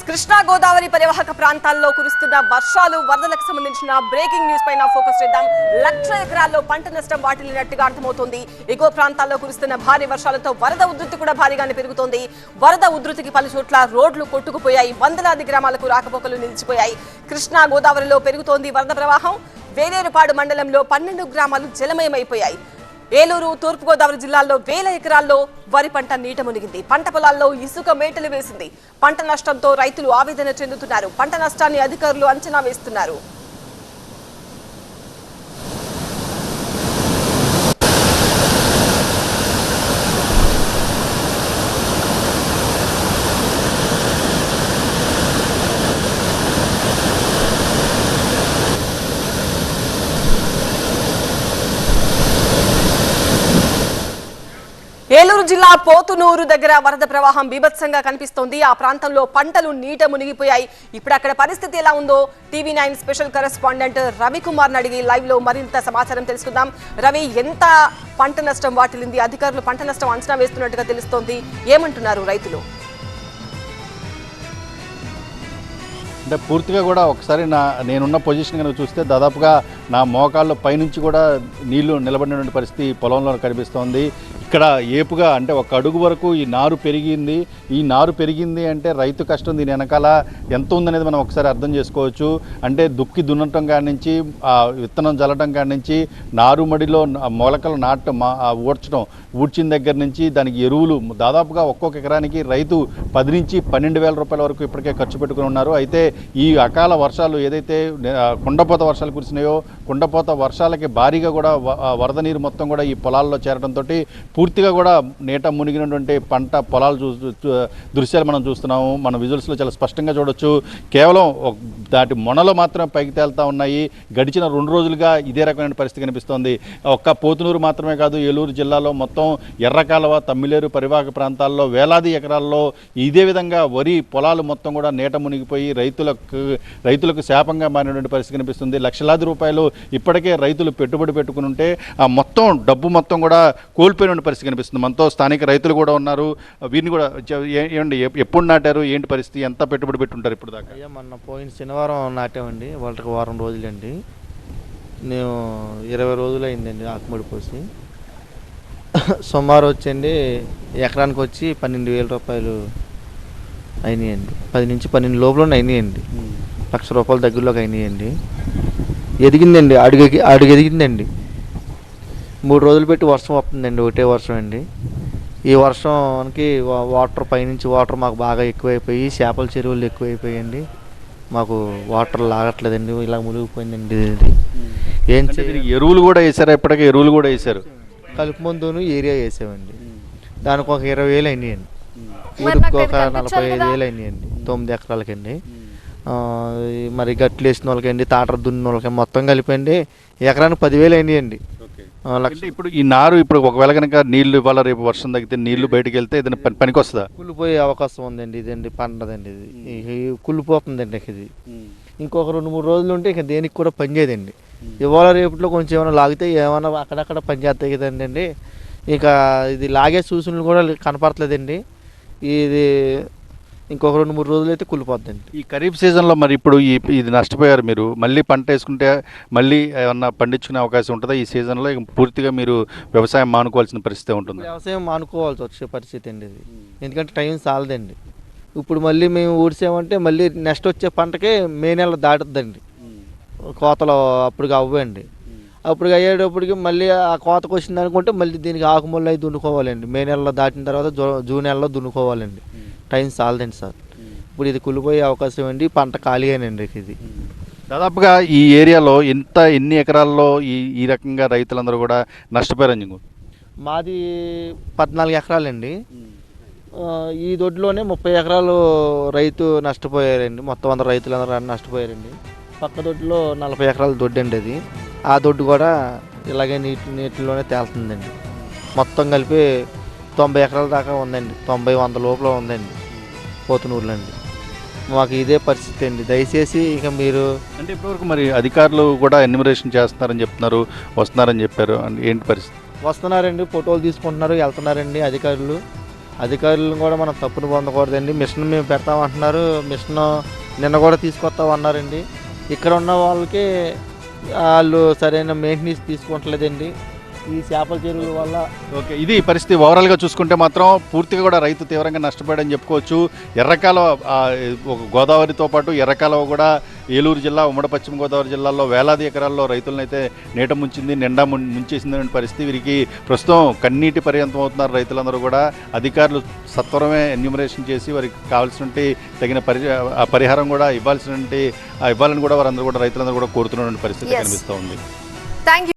కృష్ణా గోదావరి పరివాహక ప్రాంతాల్లో కురుస్తున్న వర్షాలు వరదలకు సంబంధించిన బ్రేకింగ్ న్యూస్ పైన ఫోకస్ చేద్దాం. 1,00,000 ఎకరాల్లో పంట నష్టం వాటిల్లినట్టుగా అర్థమవుతోంది. ఎగువ ప్రాంతాల్లో కురుస్తున్న భారీ వర్షాలతో వరద ఉధృతి కూడా భారీగానే పెరుగుతోంది. వరద ఉధృతికి పలు చోట్ల రోడ్లు కొట్టుకుపోయాయి. వందలాది గ్రామాలకు రాకపోకలు నిలిచిపోయాయి. కృష్ణా గోదావరిలో పెరుగుతోంది వరద ప్రవాహం. వేలేరుపాడు మండలంలో 12 గ్రామాలు జలమయమైపోయాయి. ఏలూరు, తూర్పుగోదావరి జిల్లాల్లో వేల ఎకరాల్లో వరి పంట నీట మునిగింది. పంట పొలాల్లో ఇసుక మేటలు వేసింది. పంట నష్టంతో రైతులు ఆవేదన చెందుతున్నారు. పంట నష్టాన్ని అధికారులు అంచనా వేస్తున్నారు. ఏలూరు జిల్లా పోతునూరు దగ్గర వరద ప్రవాహం బీభత్సంగా కనిపిస్తోంది. ఆ ప్రాంతంలో పంటలు నీట మునిగిపోయాయి. ఇప్పుడు అక్కడ పరిస్థితి ఎలా ఉందో TV9 స్పెషల్ కరెస్పాండెంట్ రవికుమార్ అడిగి లైవ్ లో మరింత సమాచారం తెలుసుకుందాం. రవి, ఎంత పంట నష్టం వాటిల్లింది? అధికారులు పంట నష్టం అంచనా వేస్తున్నట్టుగా తెలుస్తోంది. ఏమంటున్నారు రైతులు? అంటే పూర్తిగా కూడా ఒకసారి నేనున్న పొజిషన్ కనుక చూస్తే దాదాపుగా నా మోకాళ్ళ పైనుంచి కూడా నీళ్లు నిలబడినటువంటి పరిస్థితి పొలంలో కనిపిస్తోంది. ఇక్కడ ఏపుగా అంటే ఒక అడుగు వరకు ఈ నారు పెరిగింది. ఈ నారు పెరిగింది అంటే రైతు కష్టం దీని వెనకాల ఎంత ఉందనేది మనం ఒకసారి అర్థం చేసుకోవచ్చు. అంటే దుక్కి దున్నటం కాడి నుంచి విత్తనం జల్లటం కాడి నుంచి నారుమడిలో మొలకలు నాటడం ఊడ్చిన దగ్గర నుంచి దానికి ఎరువులు దాదాపుగా ఒక్కొక్క ఎకరానికి రైతు 10 నుంచి 12,000 రూపాయల వరకు ఇప్పటికే ఖర్చు పెట్టుకుని ఉన్నారు. అయితే ఈ అకాల వర్షాలు ఏదైతే కుండపోత వర్షాలు కురిసినాయో కుండపోత వర్షాలకి భారీగా కూడా వరద నీరు మొత్తం కూడా ఈ పొలాల్లో చేరడంతో పూర్తిగా కూడా నీట మునిగినటువంటి పంట పొలాలు దృశ్యాలు మనం చూస్తున్నాము. మన విజువల్స్లో చాలా స్పష్టంగా చూడొచ్చు. కేవలం దాటి మొనలో మాత్రమే పైకి తేలుతూ ఉన్నాయి. గడిచిన 2 రోజులుగా ఇదే రకమైన పరిస్థితి కనిపిస్తోంది. ఒక్క పోతునూరు మాత్రమే కాదు, ఏలూరు జిల్లాలో మొత్తం ఎర్రకాలువ, తమ్మిలేరు పరివాహక ప్రాంతాల్లో వేలాది ఎకరాల్లో ఇదే విధంగా వరి పొలాలు మొత్తం కూడా నీట మునిగిపోయి రైతులకు శాపంగా మారినటువంటి పరిస్థితి కనిపిస్తుంది. లక్షలాది రూపాయలు ఇప్పటికే రైతులు పెట్టుబడి పెట్టుకుని ఉంటే ఆ మొత్తం డబ్బు మొత్తం కూడా కోల్పోయిన పరిస్థితి కనిపిస్తుంది. మనతో స్థానిక రైతులు కూడా ఉన్నారు. వీరిని కూడా ఏమండి, ఎప్పుడు నాటారు, ఏంటి పరిస్థితి, ఎంత పెట్టుబడి పెట్టుంటారు ఇప్పుడు దాకా? అయ్యా, మొన్న పోయిన శనివారం నాటామండి. వాళ్ళకి వారం రోజులండి. నేను 20 రోజులు అయిందండి ఆకుముడి పోసి. సుమారు వచ్చండి ఎకరానికి వచ్చి 12,000 రూపాయలు అయినాయండి. 10 నుంచి 12 లోపల అయినాయండి. ₹1,00,000 దగ్గరలోకి అయినాయండి. ఎదిగిందండి, అడుగు ఎదిగిందండి. 3 రోజులు పెట్టి వర్షం వస్తుందండి, ఒకటే వర్షం అండి. ఈ వర్షంకి వాటర్ పైనుంచి వాటర్ మాకు బాగా ఎక్కువైపోయి చేపల చెరువులు ఎక్కువైపోయాయండి. మాకు వాటర్ లాగట్లేదండి, ఇలా మునిగిపోయిందండి. ఏం ఎరువులు కూడా వేసారా? ఇప్పటికే ఎరువులు కూడా వేసారు. కలుపు మందును ఏరియా వేసామండి. దానికి ఒక 20,000 అయినాయండి. ఊరికి ఒక 45,000 అయినాయండి 9 ఎకరాలకండి. మరి గట్లు వేసిన వాళ్ళకండి, తాటర దున్న వాళ్ళకి మొత్తం కలిపండి ఎకరానికి 10,000 అయినాయండి. ఇప్పుడు ఈ నారు ఇప్పుడు ఒకవేళ కనుక నీళ్లు ఇవ్వాలా, రేపు వర్షం తగ్గితే నీళ్లు బయటకు వెళ్తే ఏదైనా పనికి వస్తుందా? కుళ్ళిపోయే అవకాశం ఉందండి. ఇదండి పండదండి, ఇది కుళ్ళిపోతుందండి. ఇది ఇంకొక 2-3 రోజులు ఉంటే ఇక దేనికి కూడా పనిచేయదండి. ఇవాళ రేపట్లో కొంచెం ఏమైనా లాగితే ఏమైనా అక్కడక్కడ పనిచేస్తాయి కదండి. ఇక ఇది లాగే సూచనలు కూడా కనపడలేదండి. ఇది ఇంకొక 2-3 రోజులు అయితే కుళ్ళిపోద్దండి. ఈ ఖరీఫ్ సీజన్లో మరి ఇప్పుడు ఇది నష్టపోయారు మీరు. మళ్ళీ పంట వేసుకుంటే మళ్ళీ ఏమన్నా పండించుకునే అవకాశం ఉంటుందా ఈ సీజన్లో? పూర్తిగా మీరు వ్యవసాయం మానుకోవాల్సిన పరిస్థితి ఉంటుంది. వ్యవసాయం మానుకోవాల్సి వచ్చే పరిస్థితి అండి ఇది. ఎందుకంటే టైం చాలదండి. ఇప్పుడు మళ్ళీ మేము ఊడ్చామంటే మళ్ళీ నెక్స్ట్ వచ్చే పంటకే మే నెల దాటుద్దండి. కోతలు అప్పుడు అవ్వండి. అప్పుడు అయ్యేటప్పటికి మళ్ళీ ఆ కోతకు వచ్చింది అనుకుంటే మళ్ళీ దీనికి ఆకుమూల అవి దున్నుకోవాలండి. మే నెలలో దాటిన తర్వాత జూన్ నెలలో దున్నుకోవాలండి. Time చాలదండి sir. ఇప్పుడు ఇది కుళ్ళిపోయే అవకాశం అండి. పంట ఖాళీగానండి. ఇది దాదాపుగా ఈ ఏరియాలో ఎన్ని ఎకరాల్లో ఈ రకంగా రైతులందరూ కూడా నష్టపోయారని? మాది 14 ఎకరాలండి. ఈ దొడ్లోనే 30 ఎకరాలు రైతు నష్టపోయారండి. మొత్తం అందరు రైతులందరూ నష్టపోయారండి. పక్క దొడ్లో 40 ఎకరాల దొడ్డు అండి అది. ఆ దొడ్డు కూడా ఇలాగే నీటిలోనే తేలుతుందండి. మొత్తం కలిపి 90 ఎకరాల దాకా ఉందండి. 90-100 లోపల ఉందండి పోతునూరులో అండి. మాకు ఇదే పరిస్థితి అండి. దయచేసి ఇక మీరు అంటే ఇప్పటివరకు మరి అధికారులు కూడా ఎన్యూమరేషన్ చేస్తున్నారని చెప్తున్నారు, వస్తున్నారని చెప్పారు. ఏంటి పరిస్థితి? వస్తున్నారండి, ఫోటోలు తీసుకుంటున్నారు, వెళ్తున్నారండి అధికారులు. అధికారులను కూడా మనం తప్పును పొందకూడదండి. మిషన్ మేము పెడతామంటున్నారు, మిషన్ నిన్న కూడా తీసుకొస్తామన్నారండి. ఇక్కడ ఉన్న వాళ్ళకి వాళ్ళు సరైన మెయింటెనెన్స్ తీసుకుంటలేదండి ఈ చేపల చెరువుల వల్ల. ఓకే, ఇది పరిస్థితి. ఓవరాల్గా చూసుకుంటే మాత్రం పూర్తిగా కూడా రైతు తీవ్రంగా నష్టపోయాడని చెప్పుకోవచ్చు. ఎర్రకాలువ ఒక గోదావరితో పాటు ఎర్రకాలువ కూడా ఏలూరు జిల్లా, ఉమ్మడి పశ్చిమ గోదావరి జిల్లాల్లో వేలాది ఎకరాల్లో రైతులనైతే నీట ముంచింది, నిండా ముంచేసిందనే పరిస్థితి. వీరికి ప్రస్తుతం కన్నీటి పర్యంతం అవుతున్నారు రైతులందరూ కూడా. అధికారులు సత్వరమే ఎన్యూమరేషన్ చేసి వారికి కావాల్సినటువంటి తగిన పరిహారం కూడా ఇవ్వాలని కూడా వారందరూ కూడా రైతులందరూ కూడా కోరుతున్నటువంటి పరిస్థితి కనిపిస్తూ ఉంది. Thank you.